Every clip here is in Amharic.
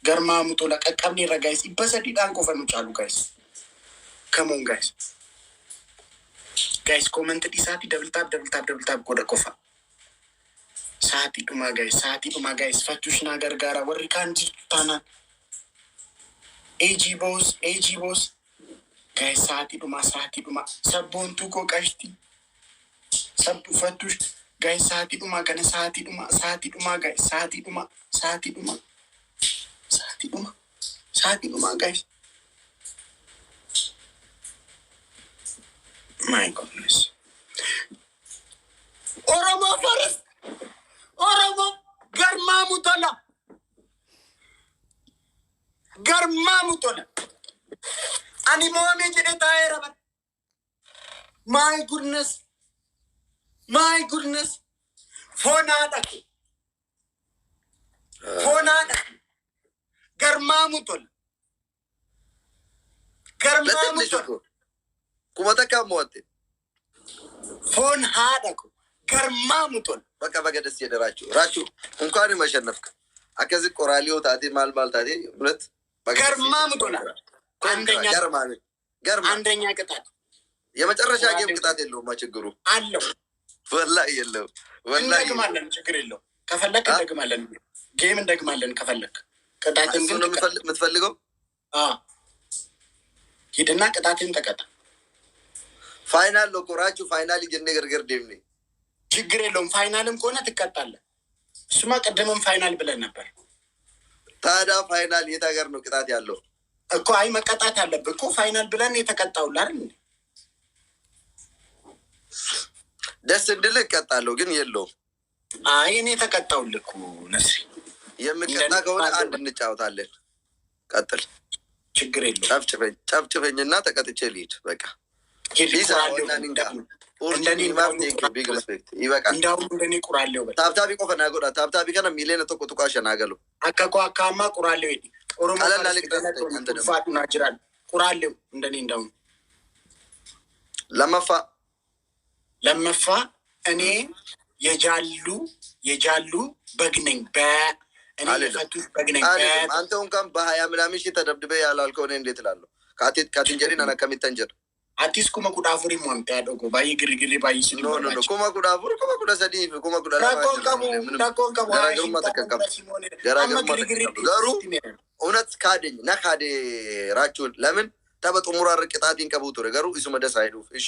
Garmaa mutola qaqqabni irra guys. Ibba sadiidhaan qofa nu caalu guys. Come on guys. Guys comment dhiisaati double tap godha qofa. Saati dhuma guys. Fattush na gargaara warri kaan jirtu taanaan. AG boss. Guys saati dhuma. Sabboontuu koo qashti. Sabbu fattush. Guys saati dhuma kana saati dhuma guys. Saati dhuma guys. My goodness. Oromo first. Oromo garmaa mutola. Ani moomee jedhe taa'ee rabat. My goodness. Fonaadha. Garmaa mutola. Kumata kamote. Fon haadha ko. Garmaa mutola. Bakka dasi jedhe Rachu. Unkaani mashannafka. Akkasi qoraaliyoo taate maal taate bulet. Garmaa mutola. አንደኛ ቅጣት የመጨረሻ ጌም ቅጣት የለውም ችግሩ አለው ወላሂ የለው ወላሂ እንደግማለን ችግር የለው ከፈለክ እንደግማለን ጌም እንደግማለን ከፈለክ ቅጣትን ግን የምትፈልገው ሂድና ቅጣትን ተቀጣ ፋይናል ለቆራችሁ ፋይናል ይጀነ ገርገር ደምኔ ችግር የለውም ፋይናልም ከሆነ ትቀጣለህ እሱማ ቀደምም ፋይናል ብለን ነበር ታዲያ ፋይናል የት ሀገር ነው ቅጣት ያለው እኮ አይ መቀጣት አለብህ እኮ ፋይናል ብለን የተቀጣውላ አይደል ደስ እንድል እቀጣለሁ ግን የለውም አይ እኔ ተቀጣውልኩ ነስሪ የምቀጣ ከሆነ አንድ እንጫወታለን ቀጥል ችግር የለውም ጨፍጭፈኝና ተቀጥቼ ልሂድ በቃ እንደኔ ማርቲንግ ቢግ ሪስፔክት ይበቃል እንደኔ ቁራሌው በቃ ታብታቢ ቆፈና ጎዳ ታብታቢ ከነ ሚሊዮን ተቆጥቋሽ ናገሉ አከኳ አካማ ቁራሌው ይዲ ኦሮሞ ፋቱና ጅራል ቁራሌው እንደኔ እንዳው ለመፋ እኔ የጃሉ በግነኝ በእኔ የፈቱት በግነኝ አንተ እንኳን በ20 ምናምን ሺህ ተደብድበ ያላልከው እኔ እንዴት እላለሁ ካቲንጀሪና ከሚተንጀር አቲስ ኩማ ኩዳፉሪ ሞንታ ያደጎ ባይ ግርግሪ ባይ ሲሉ ኖ ኩማ ኩዳፉሪ ኩማ ኩዳሰዲ ኩማ ኩዳላ ዳኮን ከሙ ገሩ እውነት ካደኝ ነካደ ራቹን ለምን ተበጡ ሙራር ቅጣቲን ቀቡቱ ገሩ እሱ መደስ አይዱ እሺ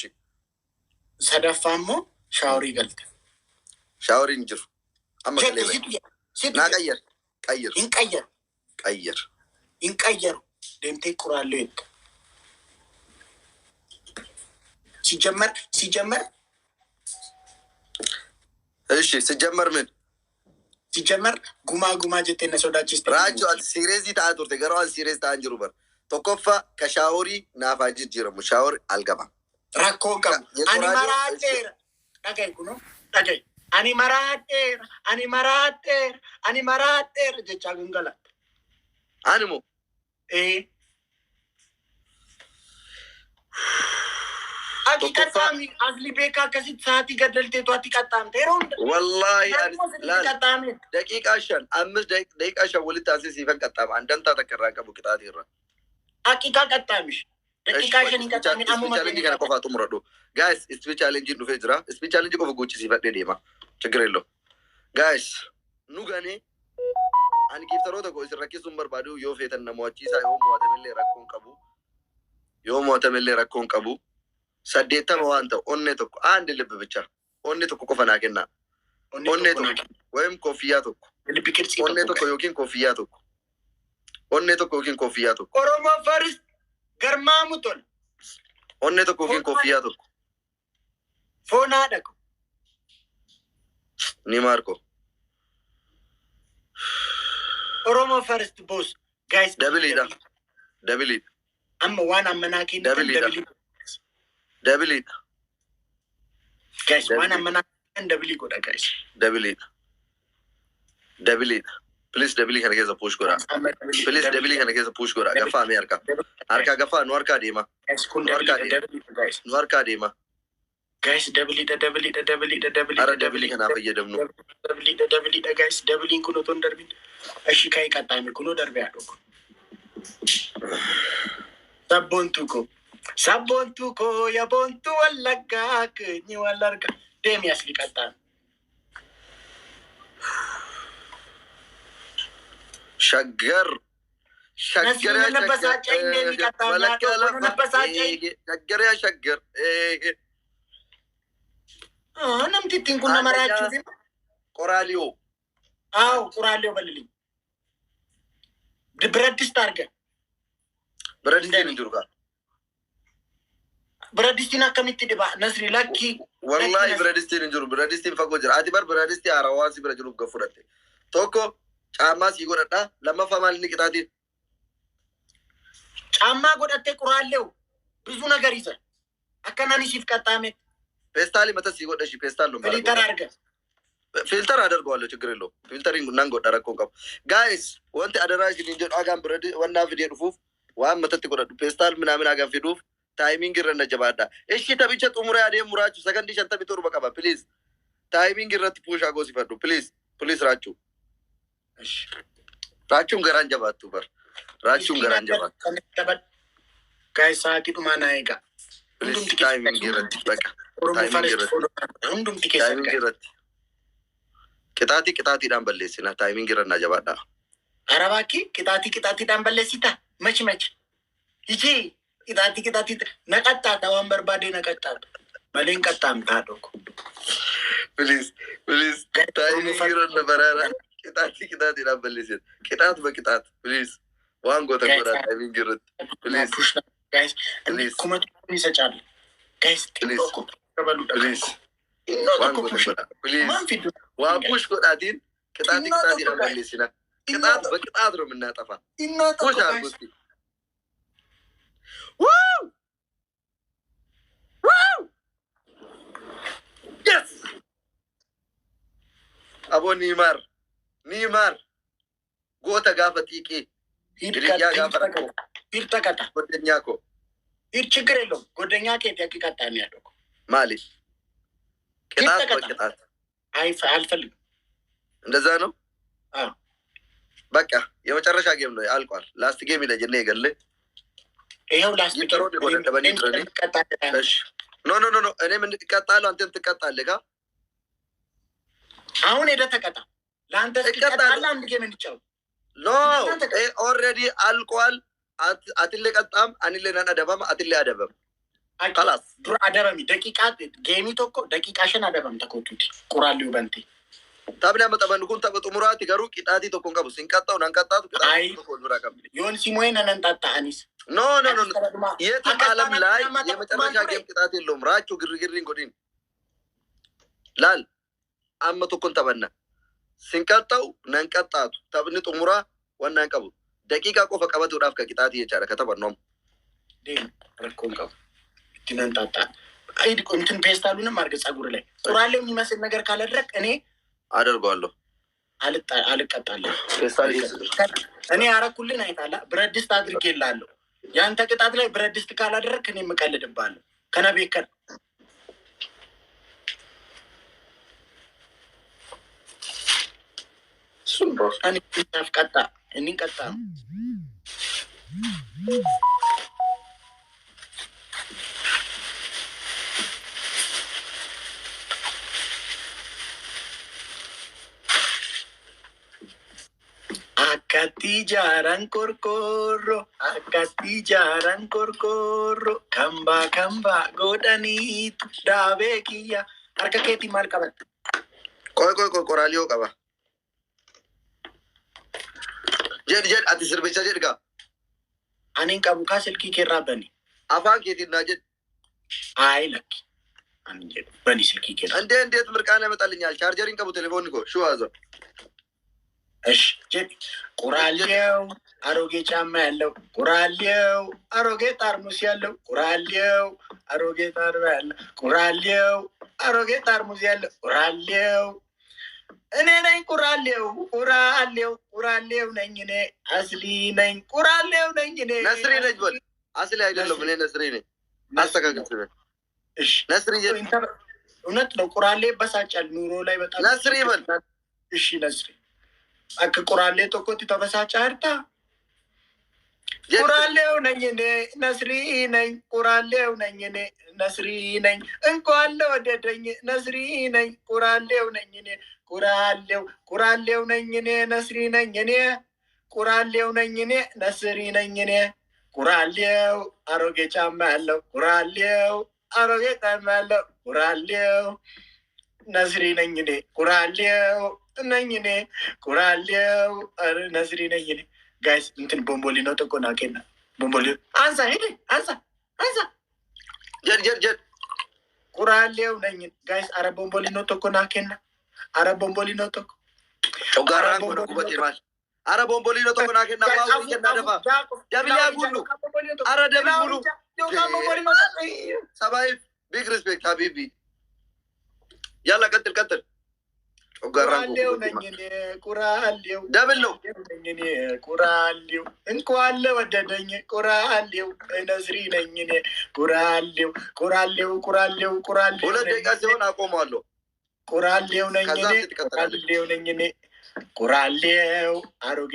ሰደፋሞ ሻውሪ ገልተ ሻውሪ እንጅር አመከለ ናቀየር ቀየር ደምቴ ቁራለ ይክ ሲጀመር እሺ ሲጀመር ምን ሲጀመር ጉማ ጀቴነ ሶዳቺስ ራቹ አል ሲሪየስ ታአቱርቴ ገሩ አል ሲሪየስ ታንጅሩ በር ተቆፋ ከሻውሪ ናፋጅ ጅረሙ ሻውሪ አልገባ rakkoon qabu ani maraadheera jechaa gangalatte animo aki qaxaami asli beeka akkasit saati gadalteetu ati qaxaamte yeroo wallahi daqiiqaa 5 walitti taasise siifan qaxaama andantaa takkarraa qabu qixaatii irra aqiiqaa qaxaamish ቻሌንጅ ከነቆፋ ጥሙረዱ ጋይስ ስፒ ቻሌንጅ ዱፌ ጅራ ስፒ ቻሌንጅ ቆፍ ጉቺ ሲፈደ ዴማ ችግር የለው ጋይስ ኑጋኔ አን ጊፍተሮ ተቆ ሲረኪሱን በርባዱ ዮፌተን ነሞቺ ሳይሆን ሞተመለ ረኮን ቀቡ ሰዴተ መዋንተ ኦኔ ተቆ አንድ ልብ ብቻ ኦኔ ተቆ ቆፈናከና ኦኔ ተቆ ወይም ኮፍያ ተቆ ልብ ቅርጽ ኦኔ ተቆ ዮኪን ኮፍያ ተቆ ኦሮሞ ፈርስት garmaamu tol onne tokko kin koffiyaa tokko foonaa dhaqu ni marko oromo first boss guys double amma waan ammanaa kin double guys waan ammanaa kin double godha guys double Please double kana kesa push gora. Please double kana kesa push gora. Gafa me arka gafa no arka dema. No arka dema. ጋይስ ደብል አረ ደብል ከናፈ እየደምኑ ጋይስ ደብሊን ኩኖ ቶን ደርቢን እሺ ካይ ቀጣሚ ኩኖ ደርቢ ያለው ሰቦንቱ ኮ የቦንቱ ወለጋ ክኝ ወለርጋ ደሚያስ ሊቀጣ ሸገር ሸገር ሸገር ነምቲቲን ኩነ መራችሁ ቆራሊዮ አው ቆራሊዮ በልልኝ ብረት ድስት አድርገህ ብረት ድስት እንጅሩካ ብረት ድስትና ከሚት ድባ ነስሪ ላኪ ወላሂ ብረት ድስት እንጅሩ ብረት ድስት ፈቆ ጅራ አቲ በር ብረት ድስት አራዋሲ ብረት ጅሩ ገፉረቴ ቶኮ ጫማ ሲጎደዳ ለመፈማል ንቅጣቲ ጫማ ጎደቴ ቁራሌው ብዙ ነገር ይዘ አከናኒ ሲፍ ቀጣሜ ፔስታሊ መተስ ሲጎደሽ ፔስታል ነው ማለት ፊልተር አድርገህ ፊልተር አደርገዋለሁ ችግር የለው ፊልተሪንግ እናንጎ ዳረኮ ቀብ ጋይስ ወንት አደራጅ እንጀ አጋን ብረድ ወና ቪዲዮ ዱፉፍ ዋም መተት ጎደዱ ፔስታል ምናምን አጋን ፊዱፍ ታይሚንግ ረነ ጀባዳ እሺ ተብቸ ጡሙራ ያደ ሙራቹ ሰከንድ ሸንተ ቢቶር በቀባ ፕሊዝ ታይሚንግ ረት ፑሽ አጎ ሲፈዱ ፕሊዝ ራቹም ገራን ጀባቱ በር ራቹም ገራን ጀባቱ ጋይስ ሳቲ ዱማና አይጋ ፕሊዝ ታይሚንግ ረት በቃ ታይሚንግ ረት ቅጣቲ ዳን በሌሲና ታይሚንግ ረና ጀባዳ አረባኪ ቅጣቲ ዳን በሌሲታ መች ይቺ ቅጣቲ ነቀጣ ዳዋን በርባዴ ነቀጣ በሌን ቀጣም ታዶኩ ፕሊዝ ታይሚንግ ረና በራራ ቅጣቲ ዳን በሌሲና ቅጣት በቅጣት ፕሊዝ ዋን ጎተ ጎዳ ታይሚንግ ረት ፕሊዝ ጋይስ ኩመት ይሰጫል ጋይስ ቲንኮ ተበሉ ፕሊዝ ዋን ጎተ ጎዳ ፕሊዝ ዋፑሽ ጎዳቲን ቅጣቲ ዳን በሌሲና ቅጣት በቅጣት ነው የምናጠፋ ፑሽ አርጉስቲ ዋው yes አቦ ኒማር ጎተ ጋፈ ጢቂ ሂድያ ጋፈ ይርተቀጣ ጎደኛኮ ይር ችግር የለውም ጎደኛ ከት ያቂቃጣሚ ያለው ማለት ቅጣት በቅጣት አልፈልግም እንደዛ ነው በቃ የመጨረሻ ጌም ነው አልቋል ላስት ጌም ይለጅና ይገል ይሄው ላስት ጌም ኖ እኔ ምን ትቀጣለህ አንተም ትቀጣለህ ጋ አሁን ሄደ ተቀጣ ለአንተ ትቀጣለህ አንድ ጌም እንጫው ኖ ኦልሬዲ አልቋል አትለ ቀጣም አንለ ነና ደባም አትለ አደበም خلاص ዱር አደበም ደቂቃ ጌሚ ቶኮ ደቂቃሽን አደበም ተቆጡት ቁራሊው በንቴ ታብና መጠበንኩን ተበጡ ሙራቲ ገሩ ቂጣቲ ቶኮን ቀቡ ሲንቀጣው ናንቀጣቱ ቂጣቲ ቶኮን ዱራ ቀብ ዮን ሲሞይን ነንጣጣ አኒስ ኖ የትም ዓለም ላይ የመጨረሻ ጌም ቅጣት የለውም ራቹ ግርግሪን ጎዲን ላል አመቱ ኮን ተበና ሲንቀጣው ናንቀጣቱ ተብኒ ጡሙራ ወናን ቀቡ ደቂቃ ቆፈ ቀበቱ ዳፍ ከቂጣት እየቻለ ከተበነውም ዴን ረኮን ቀቡ ትነንጣጣ አይድ እንትን ፔስታሉንም አርገ ጸጉር ላይ ቁራሌው የሚመስል ነገር ካላደረክ እኔ አደርጋለሁ አልቀጣለሁ ፔስታል እኔ አረኩልን አይታላ ብረት ድስት አድርጌልሃለሁ ያንተ ቅጣት ላይ ብረት ድስት ካላደረክ እኔ የምቀልድብሃለሁ ከነቤከን እሱን ቦስ እኔ ቀጣ እኔን ቀጣ Akati jaran korkoro kamba godani dabe kiya harka keti mal kabat koy koraliyo kaba jed ati sirbecha jed ga anin kabu ka silki kerra bani afan keti na jed ay laki anin jed bani silki kerra እንዴት ምርቃና ያመጣልኛል ቻርጀሪን ቀቡ ቴሌፎን እኮ ሹ አዞ እሺ ጀት ቁራሌው አሮጌ ጫማ ያለው ቁራሌው አሮጌ ጠርሙስ ያለው ቁራሌው አሮጌ ጠርሙስ ያለው ቁራሌው አሮጌ ጠርሙስ ያለው ቁራሌው እኔ ነኝ ቁራሌው ነኝ እኔ አስሊ ነኝ ቁራሌው ነኝ እኔ ነስሪ ነኝ በል አስሊ አይደለም እኔ ነስሪ ነኝ አስተካክል እሺ ነስሪ እውነት ነው። ቁራሌ በሳጫል ኑሮ ላይ በጣም ነስሪ በል። እሺ ነስሪ አከ ቁራሌ ቶኮቲ ተበሳጫ አርታ ቁራሌው ነኝ እኔ ነስሪ ነኝ። ቁራሌው ነኝ እኔ ነስሪ ነኝ። እንኳን ለወደደኝ ነስሪ ነኝ። ቁራሌው ነኝ እኔ ቁራሌው ነኝ እኔ ነስሪ ነኝ እኔ ቁራሌው ነኝ እኔ ነስሪ ነኝ እኔ ቁራሌው አሮጌ ጫማ ያለው ቁራሌው አሮጌ ጫማ ያለው ቁራሌው ነስሪ ነኝ እኔ ቁራሌው ነኝ እኔ ቁራሌው ነስሪ ነኝ እኔ ጋይስ እንትን ቦምቦሊኖ ተቆና ከና ቦምቦሊኖ አንሳ ሄደ አንሳ ጀር ቁራሌው ነኝ ጋይስ አረ ቦምቦሊኖ ተቆና ከና አረ ቦምቦሊኖ ተቆ ጮጋራን ኮነ ኩበት ይባል አረ ቦምቦሊኖ ተቆና ከና ባው ከና ደፋ ደብያ ጉሉ አረ ደብያ ጉሉ ሰባይ ቢግ ሪስፔክት ሀቢቢ ያላ ቀጥል ቁራሌው ነኝ እኔ ቁራሌው ደብል ነው እኔ ቁራሌው እንኳን ለወደደኝ ቁራሌው ነስሪ ነኝ እኔ ቁራሌው ሁለት ደቂቃ ሲሆን አቆመዋለሁ። ቁራሌው ነኝ እኔ ቁራሌው አሮጌ